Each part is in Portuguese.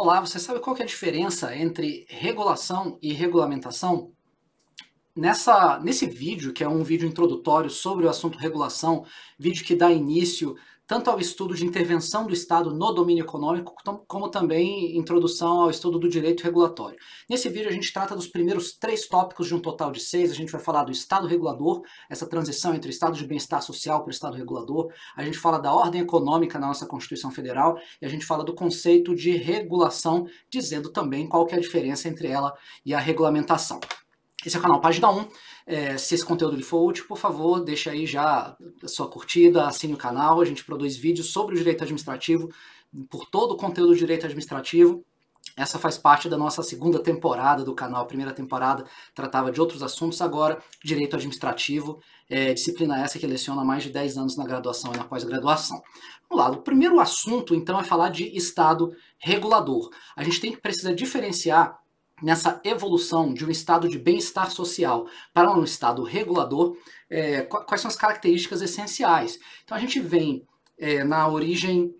Olá, você sabe qual que é a diferença entre regulação e regulamentação? Nesse vídeo, que é um vídeo introdutório sobre o assunto regulação, vídeo que dá início tanto ao estudo de intervenção do Estado no domínio econômico, como também introdução ao estudo do direito regulatório. Nesse vídeo a gente trata dos primeiros 3 tópicos de um total de 6, a gente vai falar do Estado regulador, essa transição entre o Estado de bem-estar social para o Estado regulador, a gente fala da ordem econômica na nossa Constituição Federal e a gente fala do conceito de regulação, dizendo também qual que é a diferença entre ela e a regulamentação. Esse é o canal Página 1. Se esse conteúdo lhe for útil, por favor, deixe aí já a sua curtida, assine o canal. A gente produz vídeos sobre o direito administrativo, por todo o conteúdo do direito administrativo. Essa faz parte da nossa segunda temporada do canal. A primeira temporada tratava de outros assuntos, agora direito administrativo, disciplina essa que leciona há mais de 10 anos na graduação e na pós-graduação. Vamos lá, o primeiro assunto então é falar de Estado regulador. A gente precisa diferenciar nessa evolução de um estado de bem-estar social para um estado regulador, quais são as características essenciais. Então a gente vem na origem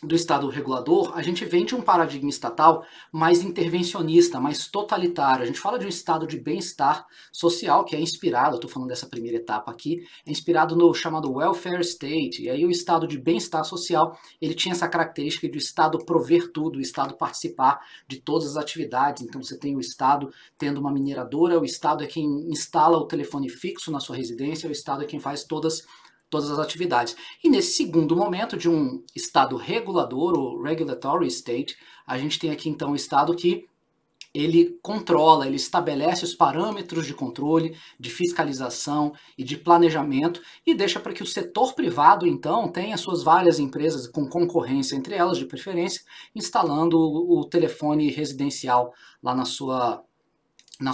do Estado regulador, a gente vem de um paradigma estatal mais intervencionista, mais totalitário. A gente fala de um estado de bem-estar social que é inspirado, eu estou falando dessa primeira etapa aqui, é inspirado no chamado welfare state. E aí o estado de bem-estar social, ele tinha essa característica de o Estado prover tudo, o Estado participar de todas as atividades. Então você tem o Estado tendo uma mineradora, o Estado é quem instala o telefone fixo na sua residência, o Estado é quem faz todas as atividades. E nesse segundo momento de um Estado regulador, o regulatory state, a gente tem aqui então o Estado que ele controla, ele estabelece os parâmetros de controle, de fiscalização e de planejamento e deixa para que o setor privado, então, tenha suas várias empresas com concorrência entre elas, de preferência, instalando o telefone residencial lá na sua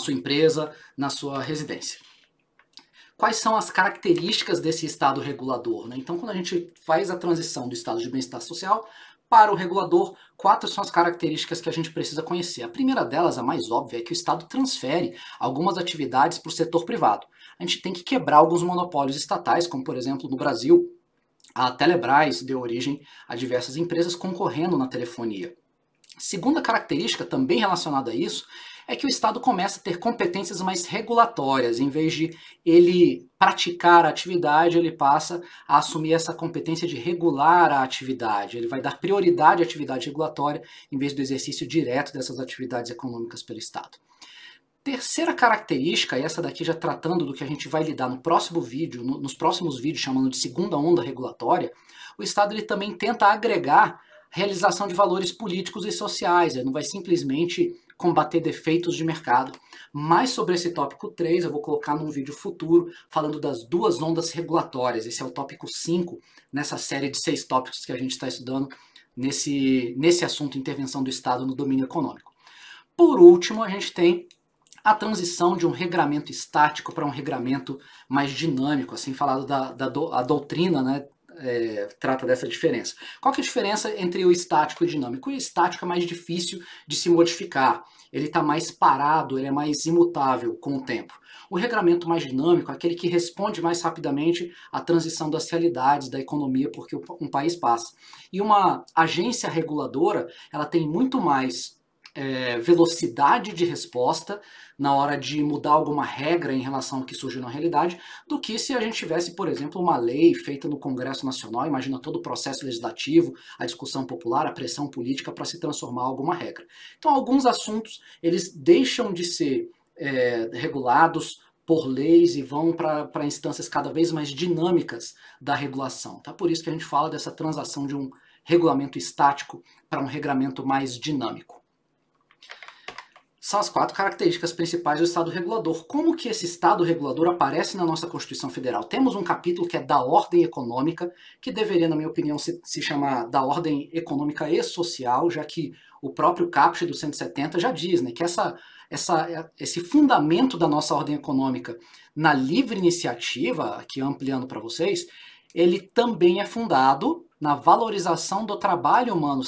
empresa, na sua residência. Quais são as características desse Estado regulador, né? Então, quando a gente faz a transição do Estado de bem-estar social para o regulador, 4 são as características que a gente precisa conhecer. A primeira delas, a mais óbvia, é que o Estado transfere algumas atividades para o setor privado. A gente tem que quebrar alguns monopólios estatais, como, por exemplo, no Brasil, a Telebrás deu origem a diversas empresas concorrendo na telefonia. Segunda característica, também relacionada a isso, é que o Estado começa a ter competências mais regulatórias. Em vez de ele praticar a atividade, ele passa a assumir essa competência de regular a atividade. Ele vai dar prioridade à atividade regulatória em vez do exercício direto dessas atividades econômicas pelo Estado. Terceira característica, e essa daqui já tratando do que a gente vai lidar no próximo vídeo, nos próximos vídeos, chamando de segunda onda regulatória, o Estado ele também tenta agregar realização de valores políticos e sociais. Ele não vai simplesmente combater defeitos de mercado. Mais sobre esse tópico 3 eu vou colocar num vídeo futuro falando das 2 ondas regulatórias. Esse é o tópico 5 nessa série de 6 tópicos que a gente está estudando nesse assunto intervenção do Estado no domínio econômico. Por último, a gente tem a transição de um regramento estático para um regramento mais dinâmico, assim falado a doutrina, né? Trata dessa diferença. Qual que é a diferença entre o estático e o dinâmico? O estático é mais difícil de se modificar, ele está mais parado, ele é mais imutável com o tempo. O regramento mais dinâmico é aquele que responde mais rapidamente à transição das realidades da economia porque um país passa. E uma agência reguladora, ela tem muito mais velocidade de resposta na hora de mudar alguma regra em relação ao que surge na realidade, do que se a gente tivesse, por exemplo, uma lei feita no Congresso Nacional, imagina todo o processo legislativo, a discussão popular, a pressão política para se transformar em alguma regra. Então, alguns assuntos, eles deixam de ser regulados por leis e vão para instâncias cada vez mais dinâmicas da regulação. Tá? Por isso que a gente fala dessa transação de um regulamento estático para um regramento mais dinâmico. São as 4 características principais do Estado regulador. Como que esse Estado regulador aparece na nossa Constituição Federal? Temos um capítulo que é da ordem econômica, que deveria, na minha opinião, se chamar da ordem econômica e social, já que o próprio caput do 170 já diz, né, que esse fundamento da nossa ordem econômica na livre iniciativa, aqui ampliando para vocês, ele também é fundado na valorização do trabalho humano.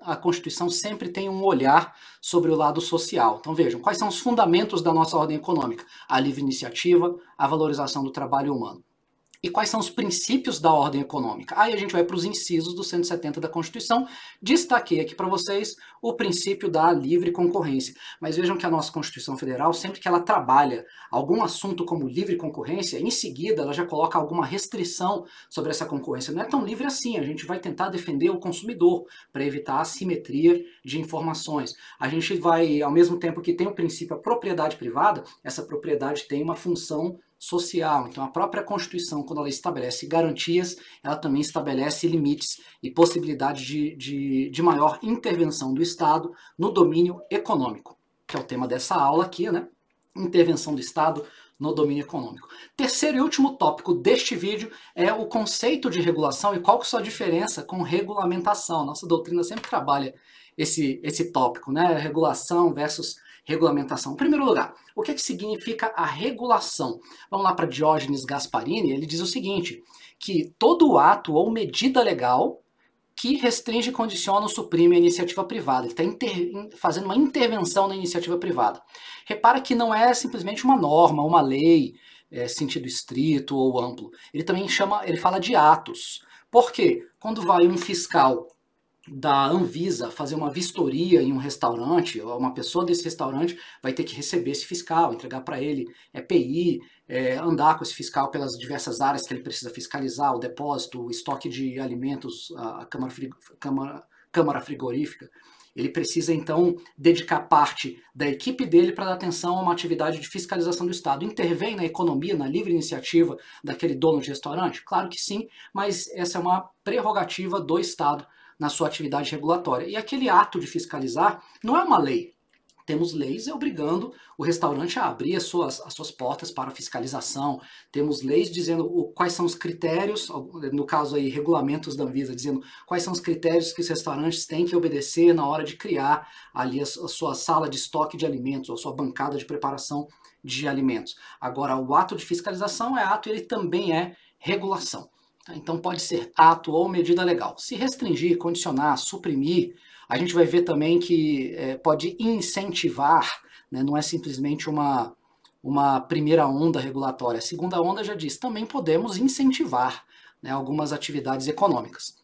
A Constituição sempre tem um olhar sobre o lado social. Então vejam, quais são os fundamentos da nossa ordem econômica? A livre iniciativa, a valorização do trabalho humano. E quais são os princípios da ordem econômica? Aí a gente vai para os incisos do 170 da Constituição. Destaquei aqui para vocês o princípio da livre concorrência. Mas vejam que a nossa Constituição Federal, sempre que ela trabalha algum assunto como livre concorrência, em seguida ela já coloca alguma restrição sobre essa concorrência. Não é tão livre assim, a gente vai tentar defender o consumidor para evitar a assimetria de informações. A gente vai, ao mesmo tempo que tem o princípio da propriedade privada, essa propriedade tem uma função social. Então a própria Constituição, quando ela estabelece garantias, ela também estabelece limites e possibilidade de maior intervenção do Estado no domínio econômico, que é o tema dessa aula aqui, né? Intervenção do Estado no domínio econômico. Terceiro e último tópico deste vídeo é o conceito de regulação e qual que é a sua diferença com regulamentação. Nossa doutrina sempre trabalha esse tópico, né? Regulação versus regulamentação. Em primeiro lugar, o que significa a regulação? Vamos lá para Diógenes Gasparini, ele diz o seguinte, que todo ato ou medida legal que restringe, condiciona ou suprime a iniciativa privada. Ele está fazendo uma intervenção na iniciativa privada. Repara que não é simplesmente uma norma, uma lei, sentido estrito ou amplo. Ele também fala de atos. Por quê? Quando vai um fiscal da Anvisa fazer uma vistoria em um restaurante, uma pessoa desse restaurante vai ter que receber esse fiscal, entregar para ele EPI, andar com esse fiscal pelas diversas áreas que ele precisa fiscalizar, o depósito, o estoque de alimentos, a câmara frigorífica. Ele precisa, então, dedicar parte da equipe dele para dar atenção a uma atividade de fiscalização do Estado. Intervém na economia, na livre iniciativa daquele dono de restaurante? Claro que sim, mas essa é uma prerrogativa do Estado na sua atividade regulatória. E aquele ato de fiscalizar não é uma lei. Temos leis obrigando o restaurante a abrir as suas portas para fiscalização. Temos leis dizendo quais são os critérios, no caso aí, regulamentos da Anvisa, dizendo quais são os critérios que os restaurantes têm que obedecer na hora de criar ali a sua sala de estoque de alimentos, ou a sua bancada de preparação de alimentos. Agora, o ato de fiscalização é ato e ele também é regulação. Então pode ser ato ou medida legal. Se restringir, condicionar, suprimir, a gente vai ver também que pode incentivar, né? Não é simplesmente uma primeira onda regulatória. A segunda onda já diz, também podemos incentivar, né, algumas atividades econômicas.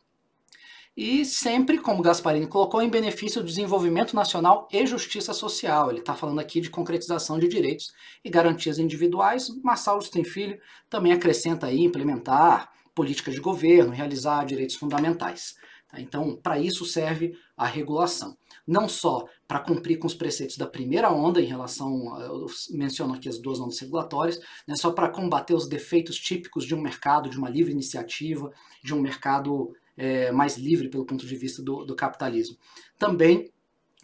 E sempre, como Gasparini colocou, em benefício do desenvolvimento nacional e justiça social. Ele está falando aqui de concretização de direitos e garantias individuais. Massalos tem filho, também acrescenta aí implementar política de governo, realizar direitos fundamentais. Então, para isso serve a regulação. Não só para cumprir com os preceitos da primeira onda, em relação, eu menciono aqui as duas ondas regulatórias, não é só para combater os defeitos típicos de um mercado, de uma livre iniciativa, de um mercado mais livre pelo ponto de vista do capitalismo. Também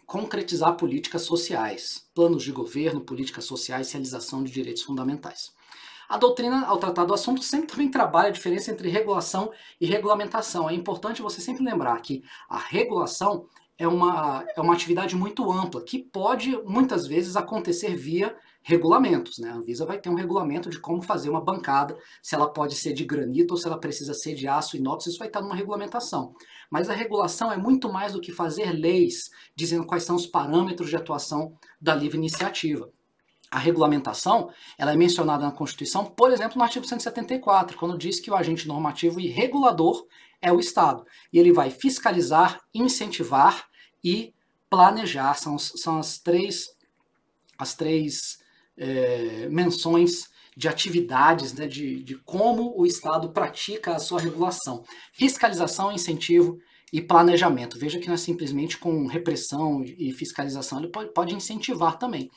concretizar políticas sociais, planos de governo, políticas sociais, realização de direitos fundamentais. A doutrina, ao tratar do assunto, sempre também trabalha a diferença entre regulação e regulamentação. É importante você sempre lembrar que a regulação é uma atividade muito ampla, que pode, muitas vezes, acontecer via regulamentos, né? A Anvisa vai ter um regulamento de como fazer uma bancada, se ela pode ser de granito ou se ela precisa ser de aço inox, isso vai estar numa regulamentação. Mas a regulação é muito mais do que fazer leis, dizendo quais são os parâmetros de atuação da livre iniciativa. A regulamentação, ela é mencionada na Constituição, por exemplo, no artigo 174, quando diz que o agente normativo e regulador é o Estado. E ele vai fiscalizar, incentivar e planejar. São as três menções de atividades, né, de como o Estado pratica a sua regulação. Fiscalização, incentivo e planejamento. Veja que não é simplesmente com repressão e fiscalização, ele pode incentivar também.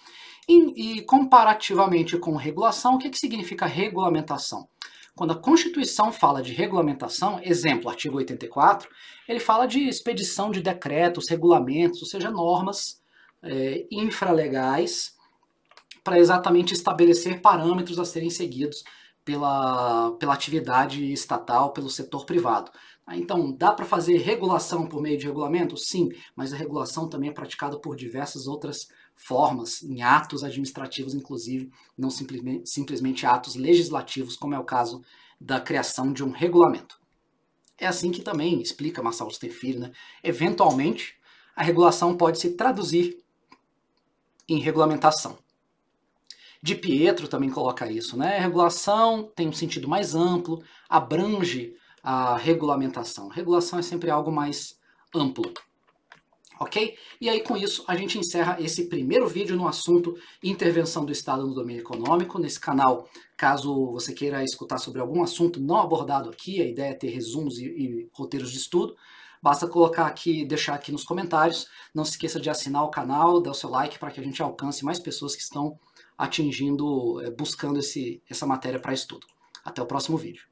E comparativamente com regulação, o que significa regulamentação? Quando a Constituição fala de regulamentação, exemplo, artigo 84, ele fala de expedição de decretos, regulamentos, ou seja, normas infralegais para exatamente estabelecer parâmetros a serem seguidos pela atividade estatal, pelo setor privado. Então, dá para fazer regulação por meio de regulamento? Sim, mas a regulação também é praticada por diversas outras formas, em atos administrativos, inclusive, não simplesmente atos legislativos, como é o caso da criação de um regulamento. É assim que também explica Massalos tem filho, né? Eventualmente, a regulação pode se traduzir em regulamentação. Di Pietro também coloca isso, né? Regulação tem um sentido mais amplo, abrange a regulamentação. Regulação é sempre algo mais amplo. Ok? E aí, com isso, a gente encerra esse primeiro vídeo no assunto intervenção do Estado no domínio econômico. Nesse canal, caso você queira escutar sobre algum assunto não abordado aqui, a ideia é ter resumos e roteiros de estudo, basta colocar aqui, deixar aqui nos comentários. Não se esqueça de assinar o canal, dar o seu like para que a gente alcance mais pessoas que estão buscando essa matéria para estudo. Até o próximo vídeo.